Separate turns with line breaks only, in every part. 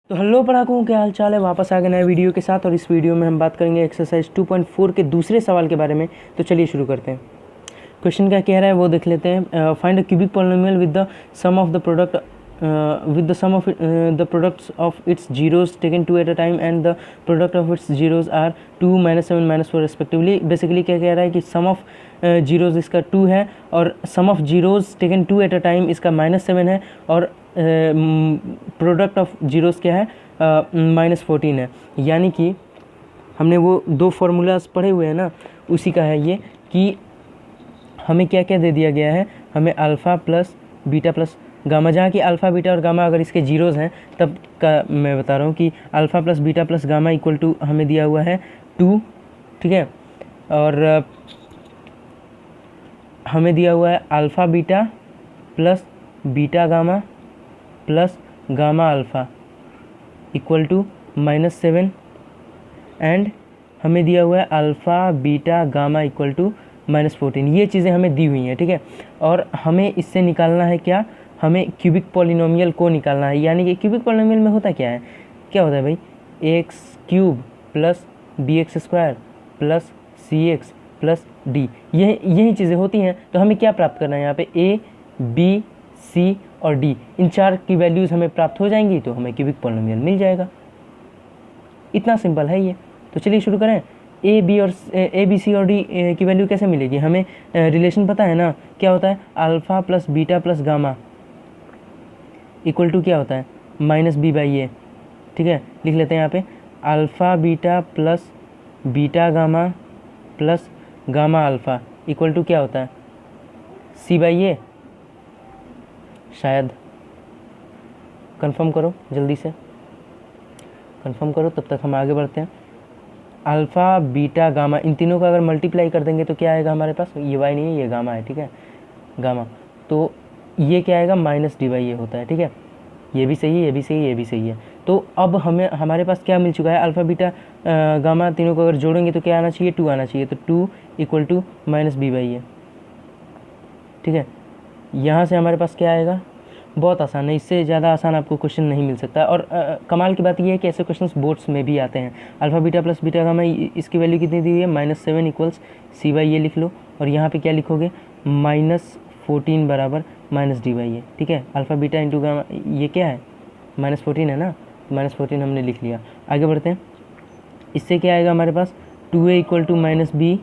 तो हेलो पढ़ाकों, क्या हाल चाल है। वापस आ गए नए वीडियो के साथ। और इस वीडियो में हम बात करेंगे एक्सरसाइज 2.4 के दूसरे सवाल के बारे में। तो चलिए शुरू करते हैं। क्वेश्चन क्या कह रहा है वो देख लेते हैं। Find a cubic polynomial with the sum of the product with the sum of the products of its zeros taken 2 at a time and the product of its zeros are 2 -7 -4 respectively। Basically क्या कह रहा है कि सम of zeros इसका 2 है और sum of zeros taken 2 at a time इसका -7 है और प्रोडक्ट ऑफ जीरोज़ क्या है -14 है। यानी कि हमने वो दो फार्मूलाज पढ़े हुए हैं ना, उसी का है ये कि हमें क्या क्या दे दिया गया है। हमें alpha plus beta plus gamma, जहाँ की अल्फ़ा बीटा और गामा अगर इसके जीरोज़ हैं तब का मैं बता रहा हूँ कि alpha plus beta plus gamma equal to हमें दिया हुआ है 2, ठीक है। और हमें दिया हुआ है alpha beta plus beta gamma plus gamma alpha equal to -7 and हमें दिया हुआ है alpha beta gamma equal to -14। ये चीज़ें हमें दी हुई हैं, ठीक है। और हमें इससे निकालना है क्या, हमें क्यूबिक पॉलिनोमियल को निकालना है। यानी कि क्यूबिक पॉलिनोमियल में होता क्या है, क्या होता है भाई, x cube plus b x square plus c x plus d, यही चीज़ें होती हैं। तो हमें क्या प्राप्त करना है यहाँ पे, ए बी सी और डी, इन चार की वैल्यूज़ हमें प्राप्त हो जाएंगी तो हमें क्यूबिक पॉलिनोमियल मिल जाएगा। इतना सिंपल है ये। तो चलिए शुरू करें। ए बी सी और डी की वैल्यू कैसे मिलेगी, हमें रिलेशन पता है ना, क्या होता है, alpha plus beta plus gamma equal to क्या होता है, -b/a, ठीक है। लिख लेते हैं यहाँ पे, alpha beta plus beta gamma plus gamma alpha equal to क्या होता है, c/a। शायद कंफर्म करो, जल्दी से कंफर्म करो, तब तक हम आगे बढ़ते हैं। अल्फ़ा बीटा गामा, इन तीनों का अगर मल्टीप्लाई कर देंगे तो क्या आएगा हमारे पास, ये y नहीं है, ये गामा है, ठीक है, गामा। तो ये क्या आएगा, -d/a होता है, ठीक है। ये भी सही है, ये भी सही है, ये भी सही है। तो अब हमारे पास क्या मिल चुका है, अल्फ़ा बीटा गामा तीनों को अगर जोड़ेंगे तो क्या आना चाहिए, 2 आना चाहिए। तो 2 इक्वल टू -b/a, ठीक है। यहाँ से हमारे पास क्या आएगा, बहुत आसान है, इससे ज़्यादा आसान आपको क्वेश्चन नहीं मिल सकता। और कमाल की बात यह है कि ऐसे क्वेश्चन्स बोर्ड्स में भी आते हैं। Alpha beta plus beta gamma, इसकी वैल्यू कितनी दी हुई है, -7 इक्वल्स c/a लिख लो। और यहाँ पे क्या लिखोगे, -14 बराबर -d/a, ठीक है। अल्फ़ा बीटा इंटू गामा, ये क्या है, -14 है ना, -14 हमने लिख लिया। आगे बढ़ते हैं। इससे क्या आएगा हमारे पास, 2a इक्वल टू -b,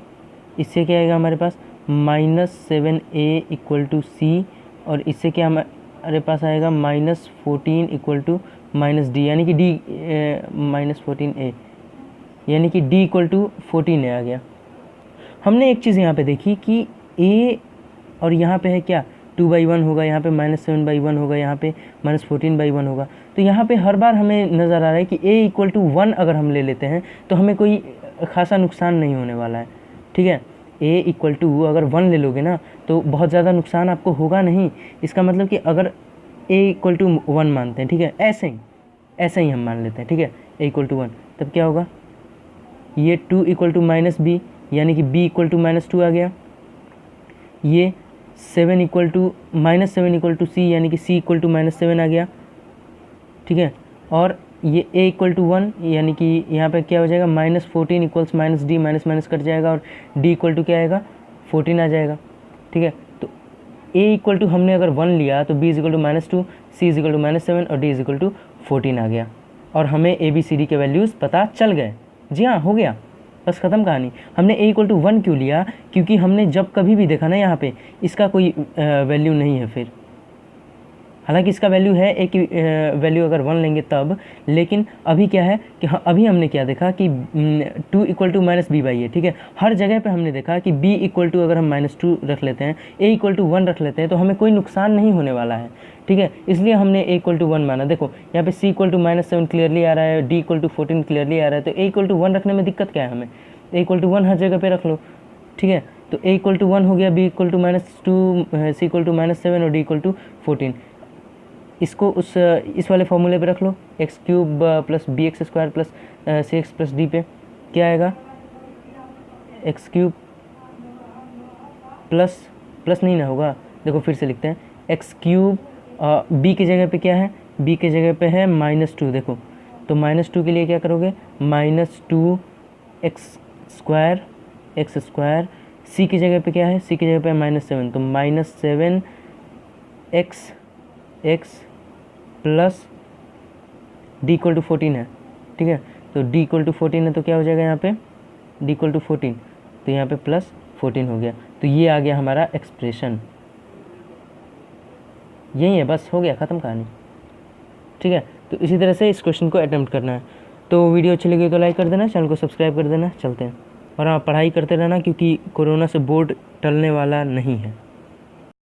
इससे क्या आएगा हमारे पास, -7a इक्वल टू c, और इससे क्या हमारे पास आएगा, -14 इक्वल टू -d, यानी कि d -14a, यानी कि d इक्वल टू 14a आ गया। हमने एक चीज़ यहाँ पे देखी कि a और यहाँ पे है क्या, 2/1 होगा, यहाँ पे -7/1 होगा, यहाँ पे -14/1 होगा। तो यहाँ पे हर बार हमें नज़र आ रहा है कि a इक्वल टू 1 अगर हम ले लेते हैं तो हमें कोई खासा नुकसान नहीं होने वाला है, ठीक है। a इक्वल टू अगर 1 ले लोगे ना तो बहुत ज़्यादा नुकसान आपको होगा नहीं। इसका मतलब कि अगर a इक्वल टू 1 मानते हैं, ठीक है, ऐसे ही हम मान लेते हैं, ठीक है, a इक्वल टू 1, तब क्या होगा, ये 2 इक्वल टू -b, यानी कि b इक्वल टू -2 आ गया। ये 7 इक्वल टू c, यानी कि c इक्वल टू -7 आ गया, ठीक है। और ये a इक्वल टू 1, यानी कि यहाँ पे क्या हो जाएगा, -14 इक्वल्स -d, माइनस कट जाएगा और d इक्वल टू क्या आएगा, 14 आ जाएगा, ठीक है। तो a इक्वल टू हमने अगर 1 लिया तो b equal to -2, c equal to -7 और d इक्वल टू 14 आ गया। और हमें a b c d के वैल्यूज़ पता चल गए। जी हाँ, हो गया, बस ख़त्म कहानी। हमने a इक्वल टू 1 क्यों लिया, क्योंकि हमने जब कभी भी देखा ना यहाँ पे इसका कोई वैल्यू नहीं है फिर, हालांकि इसका वैल्यू है, a की वैल्यू अगर 1 लेंगे तब, लेकिन अभी क्या है कि हाँ, अभी हमने क्या देखा कि 2 इक्वल टू -b/a, ठीक है। हर जगह पे हमने देखा कि b इक्वल टू अगर हम -2 रख लेते हैं, a इक्वल टू 1 रख लेते हैं तो हमें कोई नुकसान नहीं होने वाला है, ठीक है। इसलिए हमने a इक्वल टू 1 माना। देखो यहाँ पे c इक्वल टू -7 क्लियरली आ रहा है, d इक्वल टू 14 क्लियरली आ रहा है। तो a इक्वल टू 1 रखने में दिक्कत क्या है, हमें a इक्वल टू 1 हर जगह पे रख लो, ठीक है। तो a इक्वल टू 1 हो गया, b equal to -2, c equal to -7 और d इक्वल टू 14। इसको इस वाले फॉर्मूले पे रख लो, x cube plus b x square plus c x plus d पे क्या आएगा, एक्स क्यूब प्लस नहीं ना होगा, देखो फिर से लिखते हैं, एक्स क्यूब बी की जगह पे क्या है, बी की जगह पे है -2, देखो तो -2 के लिए क्या करोगे, -2 एक्स स्क्वायर, सी की जगह पे क्या है, सी की जगह पे -7, तो -7 एक्स प्लस d = 14 है, ठीक है। तो d = 14 है तो क्या हो जाएगा यहाँ पे, d = 14, तो यहाँ पे +14 हो गया। तो ये आ गया हमारा एक्सप्रेशन। यही है, बस हो गया, ख़त्म कहानी, ठीक है। तो इसी तरह से इस क्वेश्चन को अटेम्प्ट करना है। तो वीडियो अच्छी लगी तो लाइक कर देना, चैनल को सब्सक्राइब कर देना। चलते हैं, और हाँ, पढ़ाई करते रहना क्योंकि कोरोना से बोर्ड टलने वाला नहीं है।